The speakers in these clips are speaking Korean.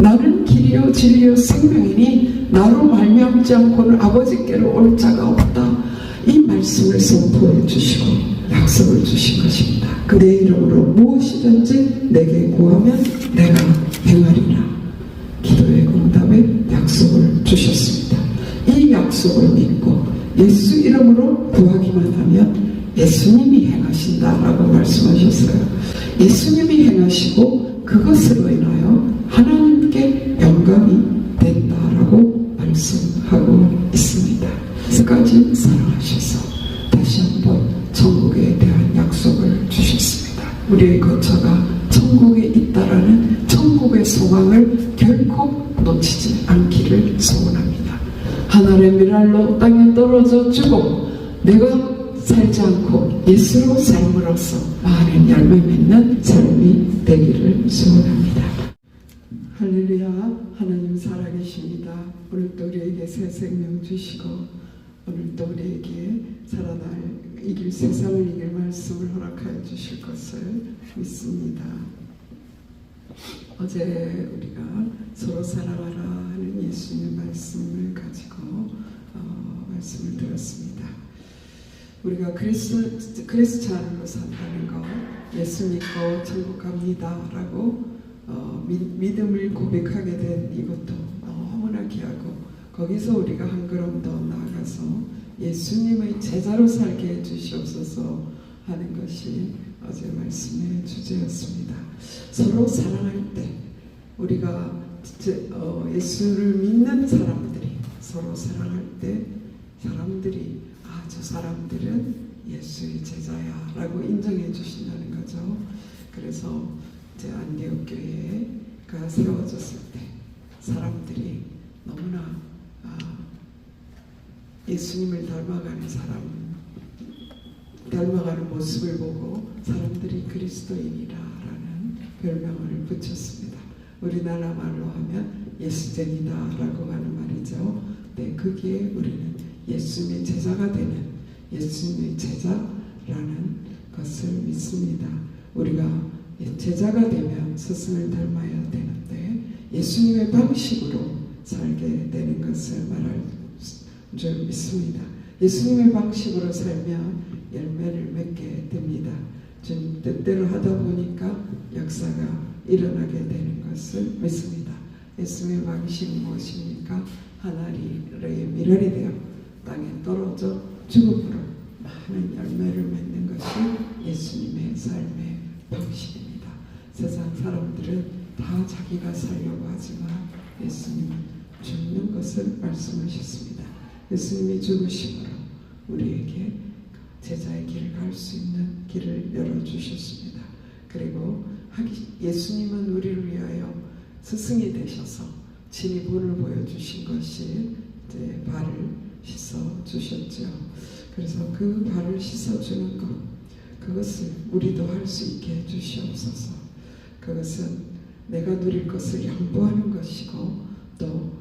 나는 길이요 진리요 생명이니 나로 말미암지 않고는 아버지께로 올 자가 없다. 이 말씀을 선포해 주시고 약속을 주신 것입니다. 내 이름으로 무엇이든지 내게 구하면 내가 행하리라. 기도의 응답의 약속을 주셨습니다. 이 약속을 믿고 예수 이름으로 구하기만 하면 예수님이 행하신다라고 말씀하셨어요. 예수님이 행하시고 그것으로 인하여 하나님께 영광이 된다라고 말씀하고 있습니다. 끝까지 사랑하셔서 다시 한번 천국에 대한 약속을 주셨습니다. 우리의 거처가 천국에 있다라는 천국의 소망을 결코 놓치지 않기를 소원합니다. 하늘의 미랄로 땅에 떨어져 주고 내가 살지 않고 예수로 삶으로써 많은 열매 맺는 삶이 되기를 소원합니다. 할렐루야. 하나님 살아계십니다. 오늘도 우리에게 새 생명 주시고 오늘도 우리에게 살아날 이길 세상을 이길 말씀을 허락하여 주실 것을 믿습니다. 어제 우리가 서로 사랑하라 하는 예수님의 말씀을 가지고 말씀을 들었습니다. 우리가 크리스찬으로 산다는 것, 예수 믿고 천국 갑니다 라고 믿음을 고백하게 된 이것도 너무나 귀하고 거기서 우리가 한 걸음 더 나아가서 예수님의 제자로 살게 해주시옵소서 하는 것이 어제 말씀의 주제였습니다. 서로 사랑할 때 우리가 예수를 믿는 사람들이 서로 사랑할 때 사람들이 저 사람들은 예수의 제자야 라고 인정해 주신다는 거죠. 그래서 이제 안디옥 교회가 세워졌을 때 사람들이 너무나 예수님을 닮아가는 모습을 보고 사람들이 그리스도인이라라는 별명을 붙였습니다. 우리나라 말로 하면 예수쟁이다 라고 하는 말이죠. 네, 거기에 우리는 예수님의 제자가 되는 예수님의 제자라는 것을 믿습니다. 우리가 제자가 되면 스승을 닮아야 되는데 예수님의 방식으로 살게 되는 것을 말할 줄 믿습니다. 예수님의 방식으로 살면 열매를 맺게 됩니다. 좀 뜻대로 하다 보니까 역사가 일어나게 되는 것을 믿습니다. 예수님의 방식은 무엇입니까? 하늘의 미랄이 되어 땅에 떨어져 죽음으로 많은 열매를 맺는 것이 예수님의 삶의 방식입니다. 세상 사람들은 다 자기가 살려고 하지만 예수님은 죽는 것을 말씀하셨습니다. 예수님이 죽으심으로 우리에게 제자의 길을 갈 수 있는 길을 열어주셨습니다. 그리고 예수님은 우리를 위하여 스승이 되셔서 친히 본을 보여주신 것이 이제 발을 씻어주셨죠. 그래서 그 발을 씻어주는 것, 그것을 우리도 할 수 있게 해주시옵소서. 그것은 내가 누릴 것을 양보하는 것이고 또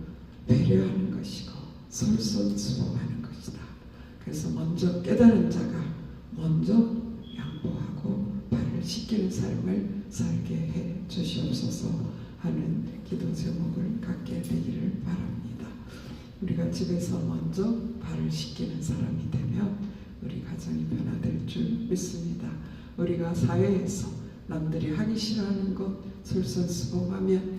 배려하는 것이고 솔선수범하는 것이다. 그래서 먼저 깨달은 자가 먼저 양보하고 발을 씻기는 삶을 살게 해 주시옵소서 하는 기도 제목을 갖게 되기를 바랍니다. 우리가 집에서 먼저 발을 씻기는 사람이 되면 우리 가정이 변화될 줄 믿습니다. 우리가 사회에서 남들이 하기 싫어하는 것 솔선수범하면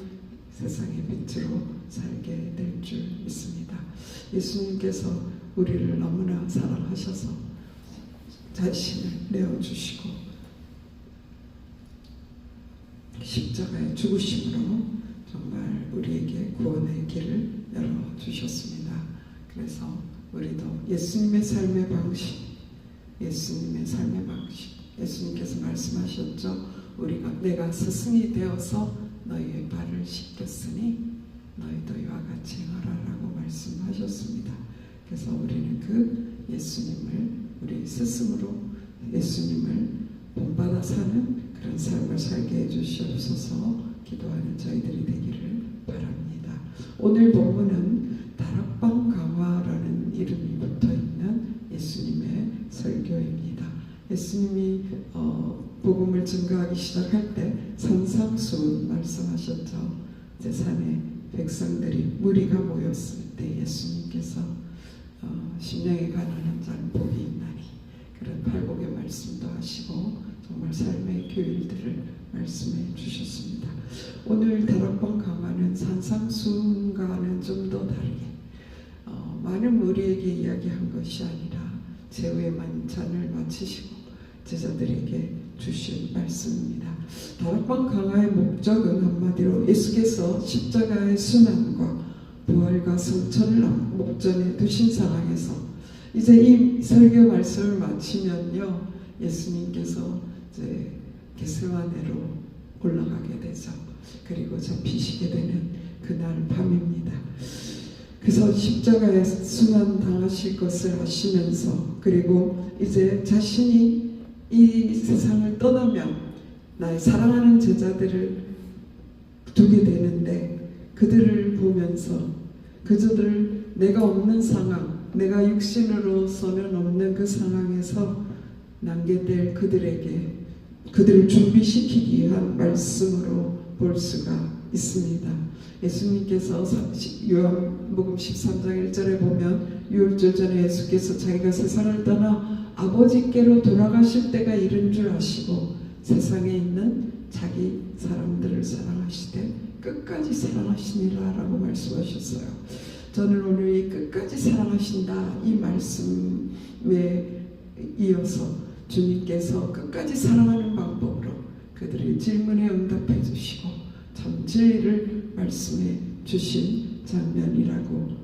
세상의 빛으로 살게 될 줄 믿습니다. 예수님께서 우리를 너무나 사랑하셔서 자신을 내어주시고 십자가의 죽으심으로 정말 우리에게 구원의 길을 열어주셨습니다. 그래서 우리도 예수님의 삶의 방식, 예수님께서 말씀하셨죠. 내가 스승이 되어서 너희의 발을 씻겼으니 너희도 이와 같이 행하라라고 말씀하셨습니다. 그래서 우리는 그 예수님을 우리 스승으로 예수님을 본받아 사는 그런 삶을 살게 해주시옵소서. 기도하는 저희들이 되기를 바랍니다. 오늘 본문은 다락방 강화라는 이름이 붙어있는 예수님의 설교입니다. 예수님이 복음을 증거하기 시작할 때 산상수훈 말씀하셨죠. 이제 산에 백성들이 무리가 모였을 때 예수님께서 심령이 가난한 자는 복이 있나니 그런 팔복의 말씀도 하시고 정말 삶의 교일들을 말씀해 주셨습니다. 오늘 다락방 강화는 산상수훈과는 좀 더 다르게 많은 우리에게 이야기한 것이 아니라 제후의 만찬을 마치시고 제자들에게 주신 말씀입니다. 다락방 강화의 목적은 한마디로 예수께서 십자가의 순환과 부활과 성천을 목전에 두신 상황에서 이제 이 설교 말씀을 마치면요, 예수님께서 이제 겟세마네로 올라가게 되죠. 그리고 잡히시게 되는 그날 밤입니다. 그래서 십자가에 순환 당하실 것을 아시면서 그리고 이제 자신이 이 세상을 떠나면 나의 사랑하는 제자들을 두게 되는데 그들을 보면서 그저들 내가 없는 상황, 내가 육신으로서는 없는 그 상황에서 남게될 그들에게 그들을 준비시키기 위한 말씀으로 볼 수가 있습니다. 예수님께서 요한복음 13장 1절에 보면 유월절 전에 예수께서 자기가 세상을 떠나 아버지께로 돌아가실 때가 이른 줄 아시고 세상에 있는 자기 사람들을 사랑하시되 끝까지 사랑하시니라 라고 말씀하셨어요. 저는 오늘 이 끝까지 사랑하신다 이 말씀에 이어서 주님께서 끝까지 사랑하는 방법으로 그들의 질문에 응답해 주시고 참 진리를 말씀해 주신 장면이라고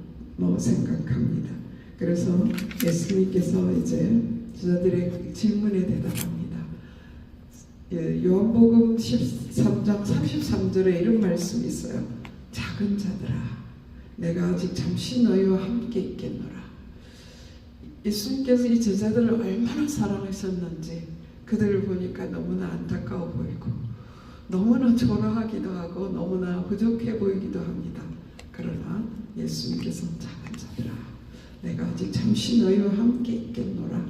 생각합니다. 그래서 예수님께서 이제 제자들의 질문에 대답합니다. 요한복음 13장 33절에 이런 말씀이 있어요. 작은 자들아, 내가 아직 잠시 너희와 함께 있겠노라. 예수님께서 이 제자들을 얼마나 사랑하셨는지 그들을 보니까 너무나 안타까워 보이고 너무나 초라하기도 하고 너무나 부족해 보이기도 합니다. 그러나 예수님께서 작은 자들아, 내가 아직 잠시 너희와 함께 있겠노라.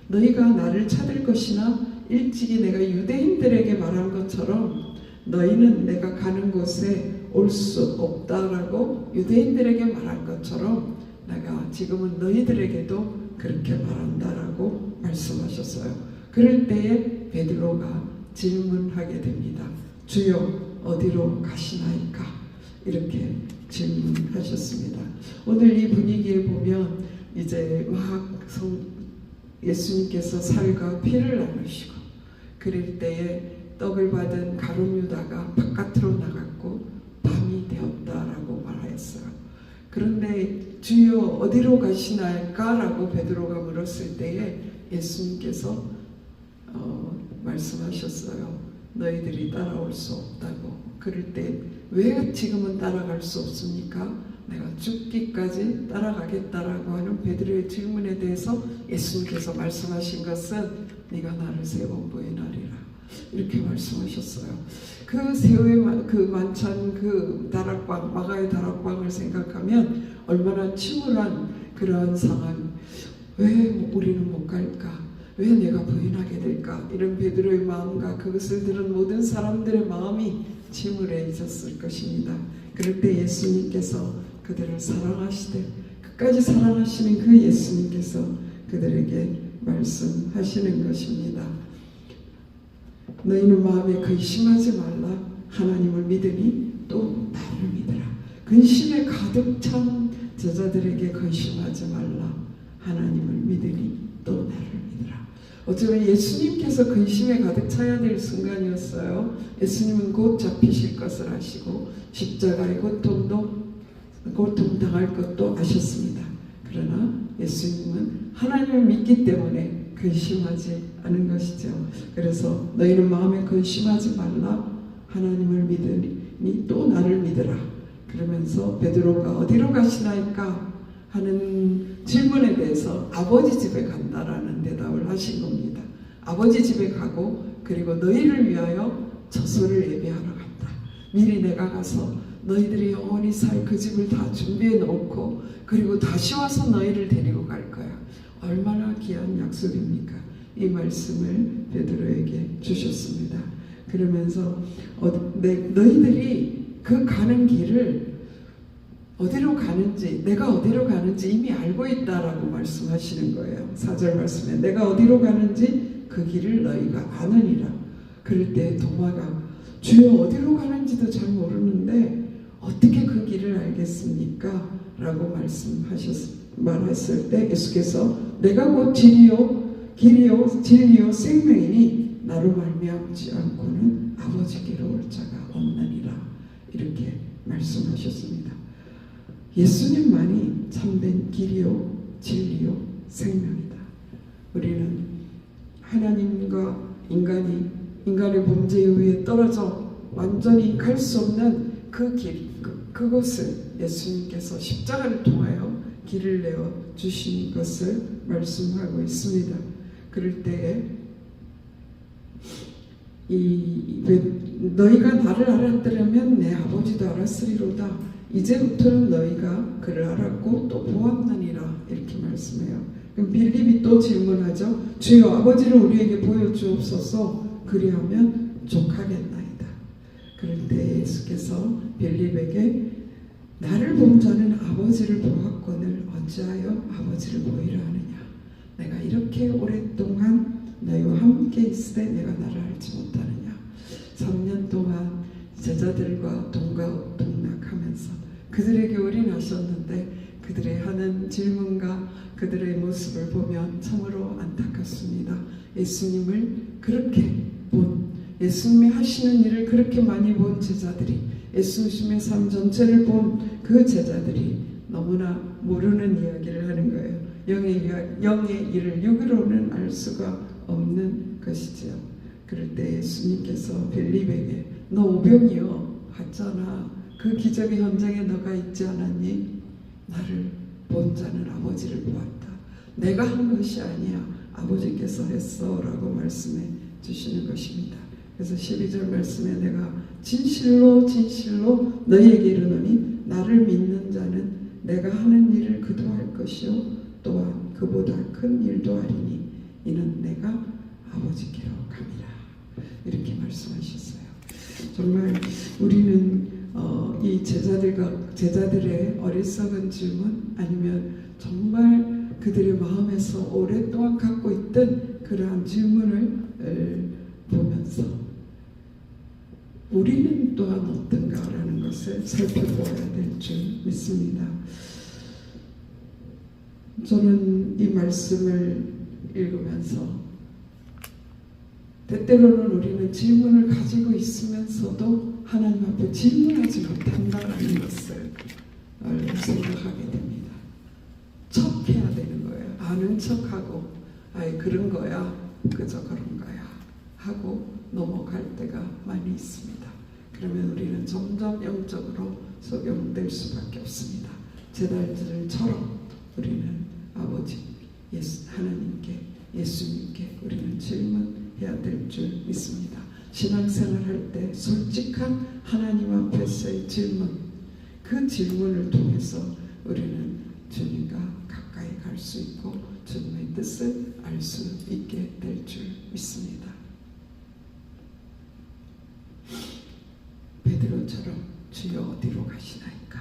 너희가 나를 찾을 것이나 일찍이 내가 유대인들에게 말한 것처럼 너희는 내가 가는 곳에 올 수 없다라고 유대인들에게 말한 것처럼 내가 지금은 너희들에게도 그렇게 말한다라고 말씀하셨어요. 그럴 때에 베드로가 질문하게 됩니다. 주여 어디로 가시나이까? 이렇게 질문하셨습니다. 오늘 이 분위기에 보면 이제 막 예수님께서 살과 피를 나누시고 그럴 때에 떡을 받은 가룟 유다가 바깥으로 나갔고 밤이 되었다라고 말하였어요. 그런데 주여 어디로 가시나이까? 라고 베드로가 물었을 때에 예수님께서 말씀하셨어요. 너희들이 따라올 수 없다고. 그럴 때 왜 지금은 따라갈 수 없습니까? 내가 죽기까지 따라가겠다라고 하는 베드로의 질문에 대해서 예수님께서 말씀하신 것은 네가 나를 세 번 부인하리라 이렇게 말씀하셨어요. 그 세후의 그 만찬 그 다락방 마가의 다락방을 생각하면 얼마나 침울한 그러한 상황. 왜 우리는 못 갈까? 왜 내가 부인하게 될까? 이런 베드로의 마음과 그것을 들은 모든 사람들의 마음이 침울해졌을 것입니다. 그럴 때 예수님께서 그들을 사랑하시되 끝까지 사랑하시는 그 예수님께서 그들에게 말씀하시는 것입니다. 너희는 마음에 근심하지 말라. 하나님을 믿으니 또 나를 믿으라. 근심에 가득 찬 제자들에게 근심하지 말라. 하나님을 믿으니 또 나를 믿으라. 어쩌면 예수님께서 근심에 가득 차야 될 순간이었어요. 예수님은 곧 잡히실 것을 아시고 십자가의 고통 당할 것도 아셨습니다. 그러나 예수님은 하나님을 믿기 때문에 근심하지 않은 것이죠. 그래서 너희는 마음에 근심하지 말라. 하나님을 믿으니 또 나를 믿으라. 그러면서 베드로가 어디로 가시나이까 하는 질문에 대해서 아버지 집에 간다라는 대답을 하신 겁니다. 아버지 집에 가고 그리고 너희를 위하여 처소를 예배하러 간다. 미리 내가 가서 너희들이 영원히 살 그 집을 다 준비해 놓고 그리고 다시 와서 너희를 데리고 갈 거야. 얼마나 귀한 약속입니까? 이 말씀을 베드로에게 주셨습니다. 그러면서 너희들이 그 가는 길을 어디로 가는지, 내가 어디로 가는지 이미 알고 있다라고 말씀하시는 거예요. 4절 말씀에 내가 어디로 가는지 그 길을 너희가 아느니라. 그럴 때 도마가 주여 어디로 가는지도 잘 모르는데 어떻게 그 길을 알겠습니까? 라고 말했을 때 예수께서 내가 곧 길이요 진리요 생명이니 나로 말미암지 않고는 아버지께로 올 자가 없느니라. 이렇게 말씀하셨습니다. 예수님만이 참된 길이요 진리요 생명이다. 우리는 하나님과 인간의 범죄에 의해 떨어져 완전히 갈 수 없는 그 길, 그곳을 예수님께서 십자가를 통하여 길을 내어 주신 것을 말씀하고 있습니다. 그럴 때에 너희가 나를 알았더라면 내 아버지도 알았으리로다. 이제부터는 너희가 그를 알았고 또 보았느니라. 이렇게 말씀해요. 그럼 빌립이 또 질문하죠. 주여 아버지를 우리에게 보여주옵소서. 그리하면 족하겠나이다. 그럴 때 예수께서 빌립에게 나를 본 자는 아버지를 보았거늘 어찌하여 아버지를 보이라 하느냐. 내가 이렇게 오랫동안 너희와 함께 있으되 내가 나를 알지 못하느냐. 3년 동안 제자들과 동거동락하면서 그들에게 올인하셨는데 그들의 하는 질문과 그들의 모습을 보면 참으로 안타깝습니다. 예수님을 그렇게 예수님이 하시는 일을 그렇게 많이 본 제자들이, 예수님의 삶 전체를 본 그 제자들이 너무나 모르는 이야기를 하는 거예요. 영의 일을 육으로는 알 수가 없는 것이지요. 그럴 때 예수님께서 빌립에게 너 오병이여 봤잖아. 그 기적의 현장에 너가 있지 않았니? 나를 본 자는 아버지를 보았다. 내가 한 것이 아니야. 아버지께서 했어 라고 말씀해 주시는 것입니다. 그래서 12절 말씀에 내가 진실로 너희에게 이르노니 나를 믿는 자는 내가 하는 일을 그도 할 것이요 또한 그보다 큰 일도 하리니 이는 내가 아버지께로 갑니다. 이렇게 말씀하셨어요. 정말 우리는 이 제자들의 어리석은 질문 아니면 정말 그들의 마음에서 오랫동안 갖고 있던 그러한 질문을 보면서 우리는 또한 어떤가라는 것을 살펴보아야 될 줄 믿습니다. 저는 이 말씀을 읽으면서 때때로는 우리는 질문을 가지고 있으면서도 하나님 앞에 질문하지 못한다는 것을 생각하게 됩니다. 척해야 되는 거예요. 아는 척하고 아예 그런 거야 그저 그런 거야 하고 넘어갈 때가 많이 있습니다. 그러면 우리는 점점 영적으로 소경될 수밖에 없습니다. 제자들처럼 우리는 아버지 하나님께 예수님께 우리는 질문해야 될 줄 믿습니다. 신앙생활 할 때 솔직한 하나님 앞에서의 질문, 그 질문을 통해서 우리는 주님과 가까이 갈 수 있고 주님의 뜻을 알 수 있게 될 줄 믿습니다. 베드로처럼 주여 어디로 가시나이까?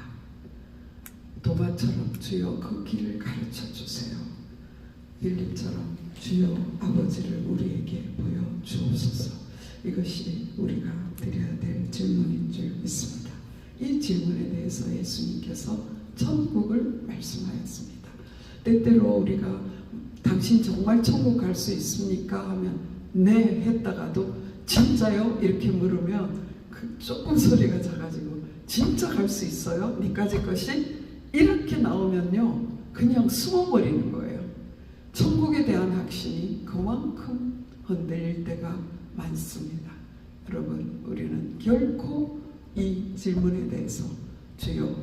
도마처럼 주여 그 길을 가르쳐 주세요. 빌립처럼 주여 아버지를 우리에게 보여주옵소서. 이것이 우리가 드려야 될 질문인 줄 믿습니다. 이 질문에 대해서 예수님께서 천국을 말씀하였습니다. 때때로 우리가 당신 정말 천국 갈 수 있습니까? 하면 네 했다가도 진짜요? 이렇게 물으면 조금 소리가 작아지고 진짜 갈 수 있어요? 니까지 것이? 이렇게 나오면요 그냥 숨어버리는 거예요. 천국에 대한 확신이 그만큼 흔들릴 때가 많습니다. 여러분 우리는 결코 이 질문에 대해서 주여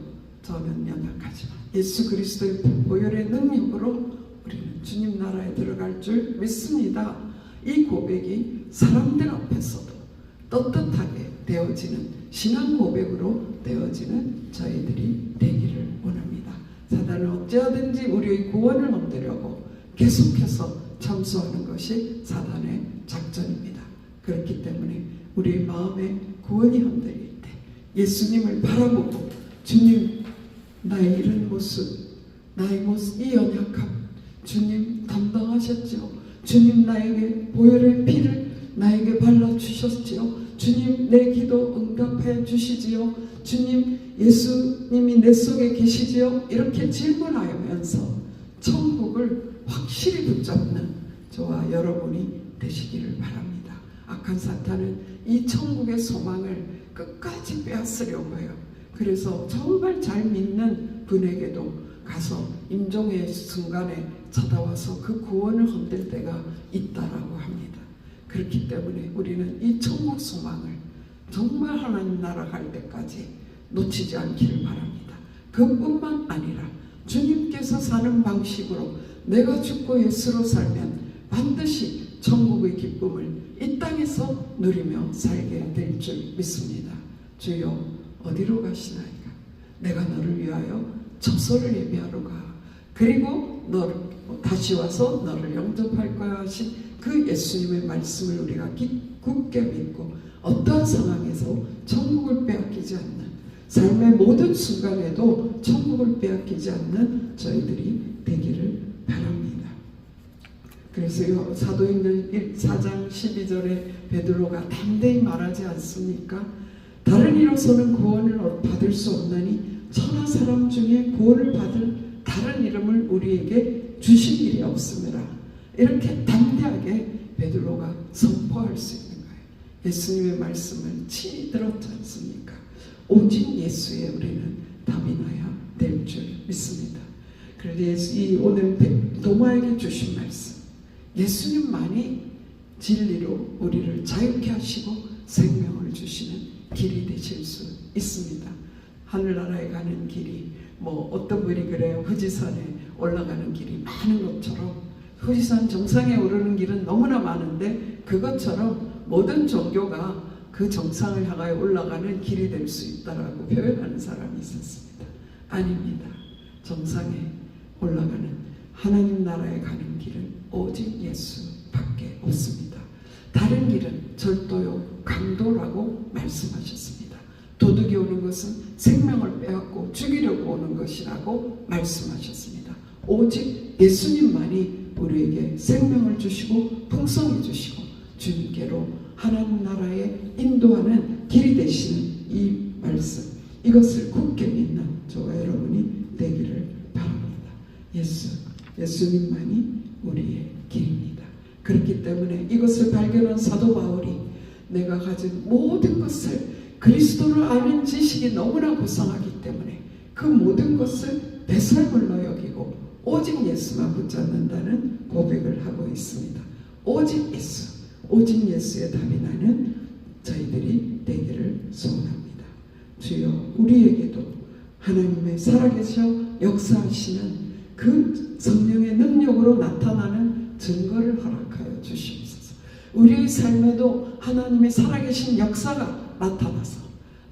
저는 연약하지만 예수 그리스도의 보혈의 능력으로 우리는 주님 나라에 들어갈 줄 믿습니다. 이 고백이 사람들 앞에서도 떳떳하게 되어지는 신앙 고백으로 되어지는 저희들이 되기를 원합니다. 사단은 어찌하든지 우리의 구원을 얻으려고 계속해서 참수하는 것이 사단의 작전입니다. 그렇기 때문에 우리의 마음에 구원이 흔들릴 때 예수님을 바라보고 주님 나의 이런 모습, 나의 모습, 이 연약함 주님 담당하셨지요. 주님 나에게 보혈의 피를 나에게 발라주셨지요. 주님 내 기도 응답해 주시지요. 주님 예수님이 내 속에 계시지요. 이렇게 질문하면서 천국을 확실히 붙잡는 저와 여러분이 되시기를 바랍니다. 악한 사탄은 이 천국의 소망을 끝까지 빼앗으려고 해요. 그래서 정말 잘 믿는 분에게도 가서 임종의 순간에 찾아와서 그 구원을 흔들 때가 있다라고 합니다. 그렇기 때문에 우리는 이 천국 소망을 정말 하나님 나라 갈 때까지 놓치지 않기를 바랍니다. 그뿐만 아니라 주님께서 사는 방식으로 내가 죽고 예수로 살면 반드시 천국의 기쁨을 이 땅에서 누리며 살게 될 줄 믿습니다. 주여 어디로 가시나이까? 내가 너를 위하여 처소를 예비하러 가. 그리고 너를 다시 와서 너를 영접할 거야 하신 그 예수님의 말씀을 우리가 굳게 믿고 어떠한 상황에서 천국을 빼앗기지 않는, 삶의 모든 순간에도 천국을 빼앗기지 않는 저희들이 되기를 바랍니다. 그래서 사도행전 4장 12절에 베드로가 담대히 말하지 않습니까? 다른 이로서는 구원을 받을 수 없나니 천하 사람 중에 구원을 받을 다른 이름을 우리에게 주신 일이 없음이라. 이렇게 담대하게 베드로가 선포할 수 있는 거예요. 예수님의 말씀을 친히 들었지 않습니까? 오직 예수에 우리는 답이 나야 될 줄 믿습니다. 그래서 이 오늘 도마에게 주신 말씀, 예수님만이 진리로 우리를 자유케 하시고 생명을 주시는 길이 되실 수 있습니다. 하늘나라에 가는 길이 어떤 분이 그래요. 후지산에 올라가는 길이 많은 것처럼 후지산 정상에 오르는 길은 너무나 많은데 그것처럼 모든 종교가 그 정상을 향하여 올라가는 길이 될 수 있다라고 표현하는 사람이 있었습니다. 아닙니다. 정상에 올라가는 하나님 나라에 가는 길은 오직 예수밖에 없습니다. 다른 길은 절도요, 강도라고 말씀하셨습니다. 도둑이 오는 것은 생명을 빼앗고 죽이려고 오는 것이라고 말씀하셨습니다. 오직 예수님만이 우리에게 생명을 주시고 풍성히 주시고 주님께로 하나님 나라에 인도하는 길이 되시는 이 말씀, 이것을 굳게 믿는 저와 여러분이 되기를 바랍니다. 예수님만이 우리의 길입니다. 그렇기 때문에 이것을 발견한 사도 바울이 내가 가진 모든 것을 그리스도를 아는 지식이 너무나 고상하기 때문에 그 모든 것을 배설물로 여기고 오직 예수만 붙잡는다는 고백을 하고 있습니다. 오직 예수, 오직 예수의 답이 나는 저희들이 되기를 소원합니다. 주여 우리에게도 하나님의 살아계셔 역사하시는 그 성령의 능력으로 나타나는 증거를 허락하여 주시옵소서. 우리의 삶에도 하나님의 살아계신 역사가 나타나서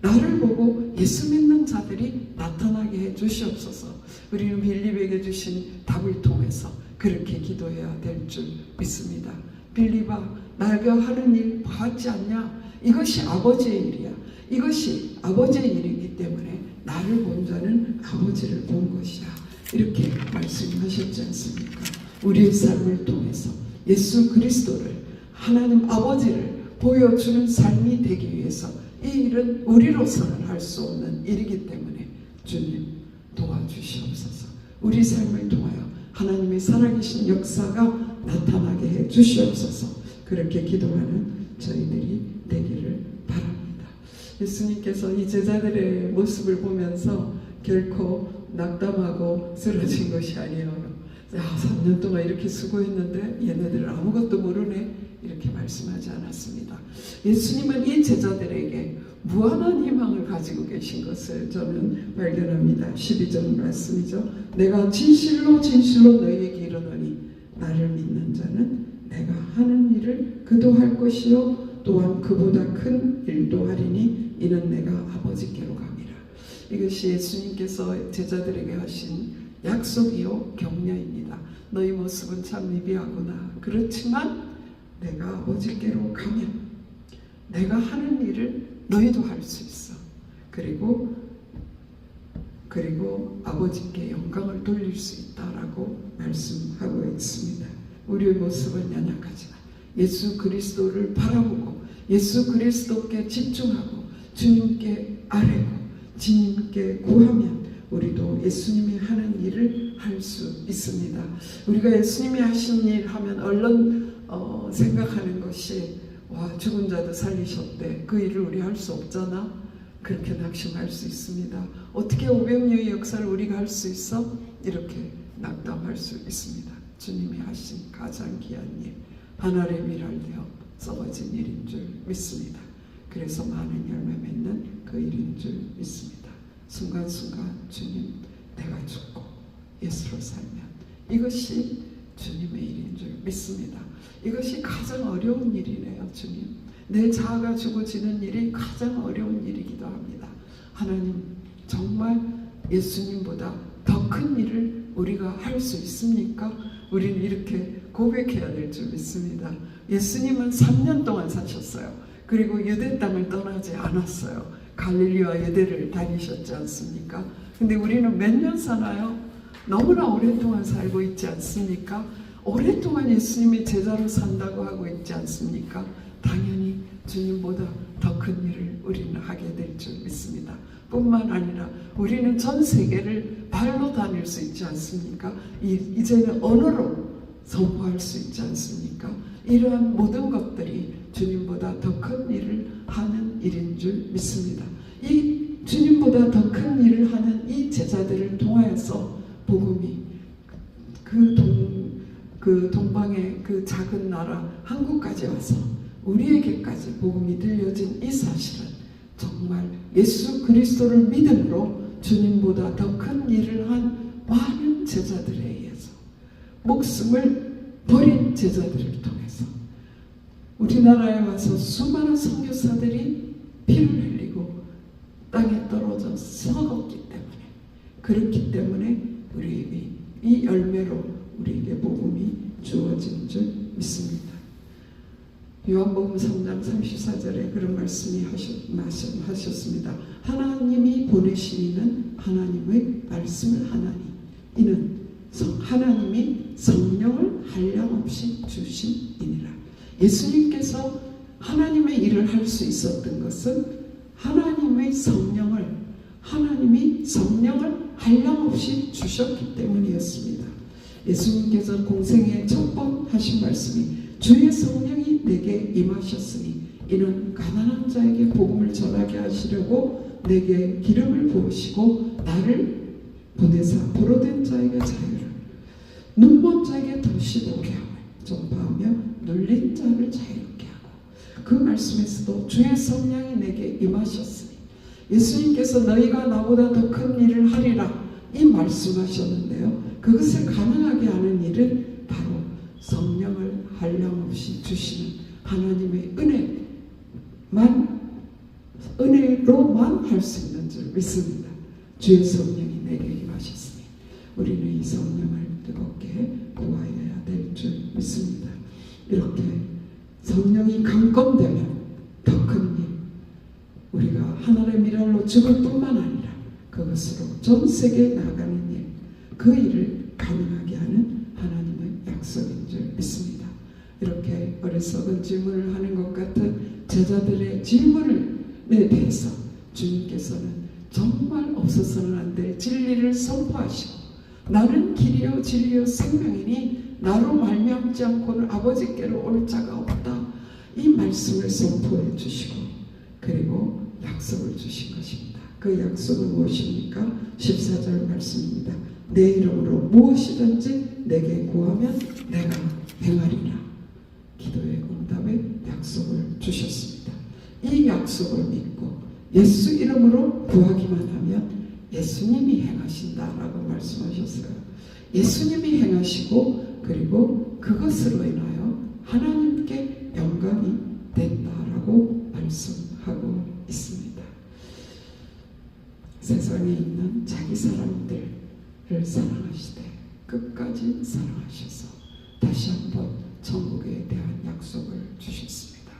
나를 보고 예수 믿는 자들이 나타나게 해 주시옵소서. 우리는 빌립에게 주신 답을 통해서 그렇게 기도해야 될 줄 믿습니다. 빌립아, 내가 하는 일 보았지 않냐? 이것이 아버지의 일이야. 이것이 아버지의 일이기 때문에 나를 본 자는 아버지를 본 것이야. 이렇게 말씀하셨지 않습니까? 우리의 삶을 통해서 예수 그리스도를, 하나님 아버지를 보여주는 삶이 되기 위해서 이 일은 우리로서는 할 수 없는 일이기 때문에 주님 도와주시옵소서. 우리 삶을 통하여 하나님의 살아계신 역사가 나타나게 해 주시옵소서. 그렇게 기도하는 저희들이 되기를 바랍니다. 예수님께서 이 제자들의 모습을 보면서 결코 낙담하고 쓰러진 것이 아니에요. 3년 동안 이렇게 수고했는데 얘네들은 아무것도 모르네, 이렇게 말씀하지 않았습니다. 예수님은 이 제자들에게 무한한 희망을 가지고 계신 것을 저는 발견합니다. 12절 말씀이죠. 내가 진실로 진실로 너희에게 이르노니 나를 믿는 자는 내가 하는 일을 그도 할 것이요 또한 그보다 큰 일도 하리니 이는 내가 아버지께로 감이라. 이것이 예수님께서 제자들에게 하신 약속이요 격려입니다. 너희 모습은 참 미비하구나. 그렇지만 내가 아버지께로 가면 내가 하는 일을 너희도 할 수 있어. 그리고 아버지께 영광을 돌릴 수 있다라고 말씀하고 있습니다. 우리의 모습은 연약하지만 예수 그리스도를 바라보고 예수 그리스도께 집중하고 주님께 아뢰고 주님께 구하면 우리도 예수님이 하는 일을 할 수 있습니다. 우리가 예수님이 하신 일 하면 얼른 생각하는 것이 와, 죽은 자도 살리셨대. 그 일을 우리 할 수 없잖아. 그렇게 낙심할 수 있습니다. 어떻게 500년의 역사를 우리가 할 수 있어? 이렇게 낙담할 수 있습니다. 주님이 하신 가장 귀한 일, 하늘의 미랄되어 썩어진 일인 줄 믿습니다. 그래서 많은 열매 맺는 그 일인 줄 믿습니다. 순간순간 주님, 내가 죽고 예수로 살면 이것이 주님의 일인 줄 믿습니다. 이것이 가장 어려운 일이네요. 주님, 내 자아가 죽어지는 일이 가장 어려운 일이기도 합니다. 하나님, 정말 예수님보다 더 큰 일을 우리가 할 수 있습니까? 우리는 이렇게 고백해야 될 줄 믿습니다. 예수님은 3년 동안 사셨어요. 그리고 유대 땅을 떠나지 않았어요. 갈릴리와 유대를 다니셨지 않습니까? 근데 우리는 몇 년 사나요? 너무나 오랫동안 살고 있지 않습니까? 오랫동안 예수님의 제자로 산다고 하고 있지 않습니까? 당연히 주님보다 더 큰 일을 우리는 하게 될 줄 믿습니다. 뿐만 아니라 우리는 전 세계를 발로 다닐 수 있지 않습니까? 이제는 언어로 선포할 수 있지 않습니까? 이러한 모든 것들이 주님보다 더 큰 일을 하는 일인 줄 믿습니다. 이 주님보다 더 큰 일을 하는 이 제자들을 통하여서 복음이 그 동방의 그 작은 나라 한국까지 와서 우리에게까지 복음이 들려진 이 사실은 정말 예수 그리스도를 믿음으로 주님보다 더 큰 일을 한 많은 제자들에 의해서 목숨을 버린 제자들을 통해서 우리나라에 와서 수많은 선교사들이 피를 흘리고 땅에 떨어져 썩었기 때문에, 그렇기 때문에 우리에게 이 열매로 우리에게 복음이 주어진 줄 믿습니다. 요한복음 3장 34절에 그런 말씀이 하셨습니다. 하나님이 보내신 이는 하나님의 말씀을 하나니 이는 하나님이 성령을 한량없이 주신 이니라. 예수님께서 하나님의 일을 할 수 있었던 것은 하나님이 성령을 한량없이 주셨기 때문이었습니다. 예수님께서 공생의 첫 번 하신 말씀이 주의 성령이 내게 임하셨으니 이는 가난한 자에게 복음을 전하게 하시려고 내게 기름을 부으시고 나를 보내사 보로된 자에게 자유를, 눈먼 자에게 다시 보게 하며 전파하며 눌린 자를 자유롭게 하고. 그 말씀에서도 주의 성령이 내게 임하셨으니 예수님께서 너희가 나보다 더 큰 일을 하리라 이 말씀하셨는데요. 그것을 가능하게 하는 일은 바로 성령을 한량없이 주시는 하나님의 은혜로만 할 수 있는 줄 믿습니다. 주의 성령이 내게 임하셨으니 우리는 이 성령을 뜨겁게 구하여야 될 줄 믿습니다. 이렇게 성령이 강건되면 더 큰 일, 우리가 하늘의 미랄로 죽을 뿐만 아니라 그것으로 전 세계에 나가는 일, 그 일을 가능하게 하는 하나님의 약속인 줄 믿습니다. 이렇게 어리석은 질문을 하는 것 같은 제자들의 질문에 대해서 주님께서는 정말 없어서는 안 될 진리를 선포하시고 나는 길이요 진리요 생명이니 나로 말미암지 않고는 아버지께로 올 자가 없다 이 말씀을 선포해 주시고 그리고 약속을 주신 것입니다. 그 약속은 무엇입니까? 14절 말씀입니다. 내 이름으로 무엇이든지 내게 구하면 내가 행하리라. 기도의 응답의 약속을 주셨습니다. 이 약속을 믿고 예수 이름으로 구하기만 하면 예수님이 행하신다라고 말씀하셨어요. 예수님이 행하시고 그리고 그것으로 인하여 하나님께 영광이 된다라고 말씀하고 있습니다. 세상에 있는 자기 사람들을 사랑하시되 끝까지 사랑하셔서 다시 한번 천국에 대한 약속을 주셨습니다.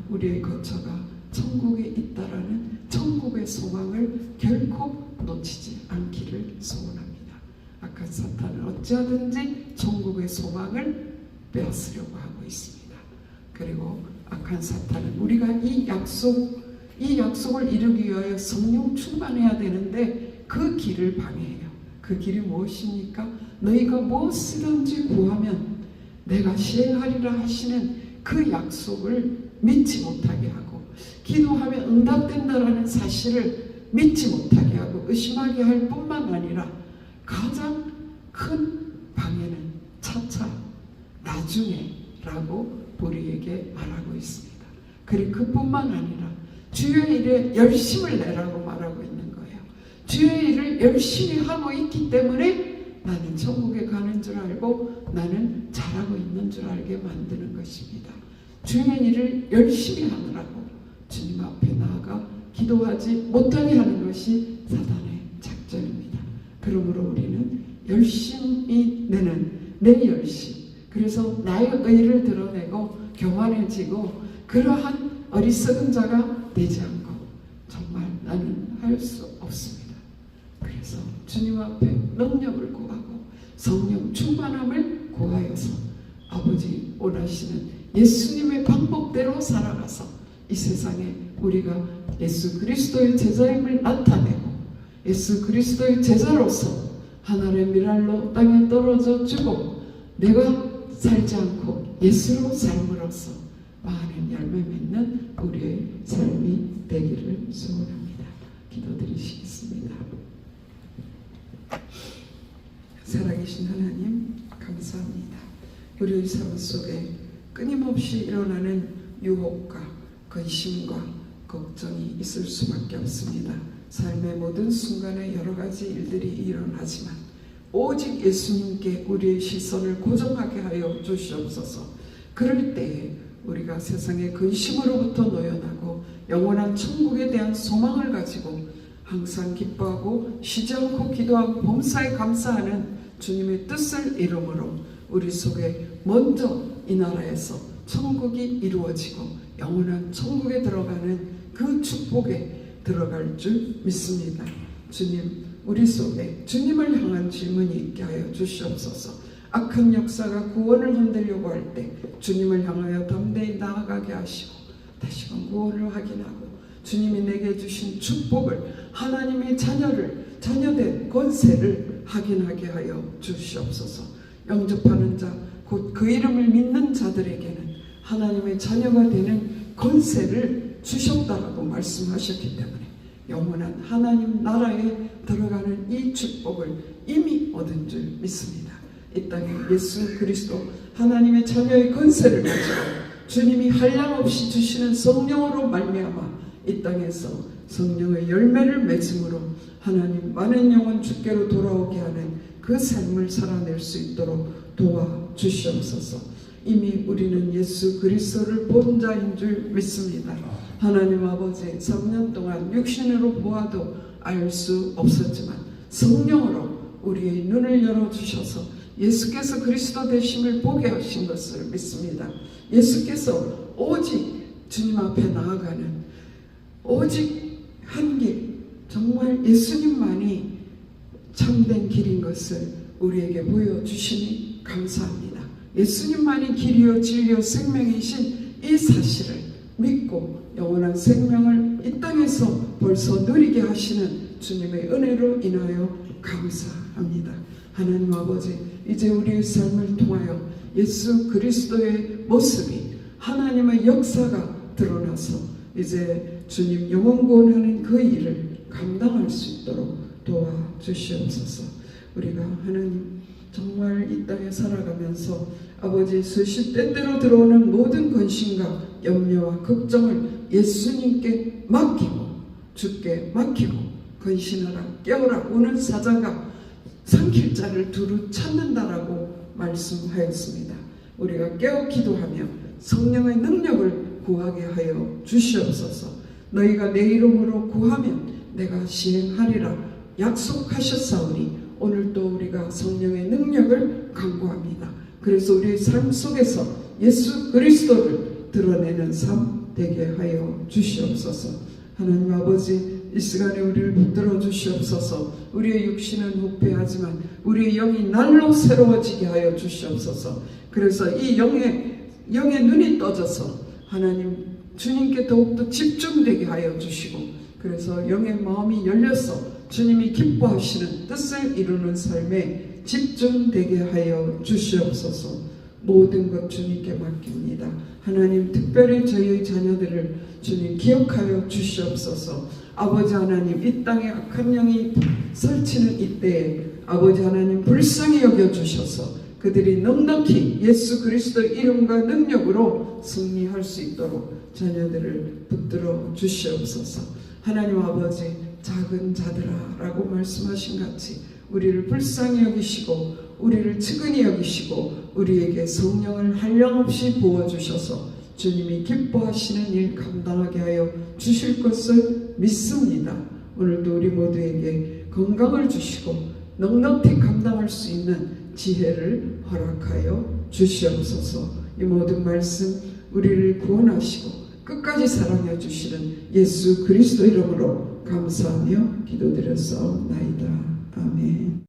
우리의 거처가 천국에 있다라는 천국의 소망을 결코 놓치지 않기를 소원합니다. 악한 사탄은 어찌하든지 천국의 소망을 빼앗으려고 하고 있습니다. 그리고 악한 사탄은 우리가 이 약속을 이루기 위하여 성령 충만해야 되는데 그 길을 방해해요. 그 길이 무엇입니까? 너희가 무엇이든지 구하면 내가 시행하리라 하시는 그 약속을 믿지 못하게 하고, 기도하면 응답된다라는 사실을 믿지 못하게 하고 의심하게 할 뿐만 아니라 가장 큰 방해는 차차 나중에 라고 우리에게 말하고 있습니다. 그리고 그뿐만 아니라 주의 일에 열심을 내라고 말하고 있는 거예요. 주의 일을 열심히 하고 있기 때문에 나는 천국에 가는 줄 알고 나는 잘하고 있는 줄 알게 만드는 것입니다. 주의 일을 열심히 하느라고 주님 앞에 나아가 기도하지 못하게 하는 것이 사단의 작전입니다. 그러므로 우리는 열심히 내는 내 열심, 그래서 나의 의를 드러내고 교만해지고 그러한 어리석은 자가 되지 않고 정말 나는 할 수 없습니다. 그래서 주님 앞에 능력을 구하고 성령 충만함을 구하여서 아버지 원하시는 예수님의 방법대로 살아가서 이 세상에 우리가 예수 그리스도의 제자임을 나타내고 예수 그리스도의 제자로서 하늘의 미랄로 땅에 떨어져 주고 내가 살지 않고 예수로 삶으로써 많은 열매 맺는 우리의 삶이 되기를 소원합니다. 기도드리시겠습니다. 살아계신 하나님 감사합니다. 우리의 삶 속에 끊임없이 일어나는 유혹과 근심과 걱정이 있을 수밖에 없습니다. 삶의 모든 순간에 여러 가지 일들이 일어나지만 오직 예수님께 우리의 시선을 고정하게 하여 주시옵소서. 그럴 때에 우리가 세상의 근심으로부터 노연하고 영원한 천국에 대한 소망을 가지고 항상 기뻐하고 쉬지 않고 기도하고 범사에 감사하는 주님의 뜻을 이루므로 우리 속에 먼저 이 나라에서 천국이 이루어지고 영원한 천국에 들어가는 그 축복에 들어갈 줄 믿습니다. 주님, 우리 속에 주님을 향한 질문이 있게 하여 주시옵소서. 악한 역사가 구원을 흔들려고 할 때 주님을 향하여 담대히 나아가게 하시고 다시금 구원을 확인하고 주님이 내게 주신 축복을 하나님의 자녀된 권세를 확인하게 하여 주시옵소서. 영접하는 자, 곧 그 이름을 믿는 자들에게는 하나님의 자녀가 되는 권세를 주셨다라고 말씀하셨기 때문에 영원한 하나님 나라에 들어가는 이 축복을 이미 얻은 줄 믿습니다. 이 땅에 예수 그리스도 하나님의 자녀의 권세를 가지고 주님이 한량없이 주시는 성령으로 말미암아 이 땅에서 성령의 열매를 맺음으로 하나님 많은 영혼 주께로 돌아오게 하는 그 삶을 살아낼 수 있도록 도와주시옵소서. 이미 우리는 예수 그리스도를 본 자인 줄 믿습니다. 하나님 아버지 3년 동안 육신으로 보아도 알 수 없었지만 성령으로 우리의 눈을 열어주셔서 예수께서 그리스도 되심을 보게 하신 것을 믿습니다. 예수께서 오직 주님 앞에 나아가는 오직 한 길, 정말 예수님만이 참된 길인 것을 우리에게 보여주시니 감사합니다. 예수님만이 길이요 진리요 생명이신 이 사실을 믿고 영원한 생명을 이 땅에서 벌써 누리게 하시는 주님의 은혜로 인하여 감사합니다. 하나님 아버지, 이제 우리의 삶을 통하여 예수 그리스도의 모습이 하나님의 역사가 드러나서 이제 주님 영원 구원하는 그 일을 감당할 수 있도록 도와주시옵소서. 우리가 하나님 정말 이 땅에 살아가면서 아버지 수시 때때로 들어오는 모든 근심과 염려와 걱정을 예수님께 맡기고 주께 맡기고 근신하라 깨어라 우는 사자가 삼킬 자를 두루 찾는다라고 말씀하였습니다. 우리가 깨어 기도하며 성령의 능력을 구하게 하여 주시옵소서. 너희가 내 이름으로 구하면 내가 시행하리라 약속하셨사오니 오늘도 우리가 성령의 능력을 간구합니다. 그래서 우리의 삶 속에서 예수 그리스도를 드러내는 삶 되게 하여 주시옵소서. 하나님 아버지, 이 시간에 우리를 붙들어 주시옵소서. 우리의 육신은 후패하지만 우리의 영이 날로 새로워지게 하여 주시옵소서. 그래서 이 영의 눈이 떠져서 하나님 주님께 더욱더 집중되게 하여 주시고, 그래서 영의 마음이 열려서 주님이 기뻐하시는 뜻을 이루는 삶에 집중되게 하여 주시옵소서. 모든 것 주님께 맡깁니다. 하나님, 특별히 저희의 자녀들을 주님 기억하여 주시옵소서. 아버지 하나님, 이 땅에 악한 영이 설치는 이때에 아버지 하나님 불쌍히 여겨주셔서 그들이 넉넉히 예수 그리스도의 이름과 능력으로 승리할 수 있도록 자녀들을 붙들어 주시옵소서. 하나님 아버지, 작은 자들아 라고 말씀하신 같이 우리를 불쌍히 여기시고 우리를 측은히 여기시고 우리에게 성령을 한량없이 부어주셔서 주님이 기뻐하시는 일 감당하게 하여 주실 것을 믿습니다. 오늘도 우리 모두에게 건강을 주시고 넉넉히 감당할 수 있는 지혜를 허락하여 주시옵소서. 이 모든 말씀 우리를 구원하시고 끝까지 사랑해 주시는 예수 그리스도 이름으로 감사하며 기도드렸사옵나이다. 아멘.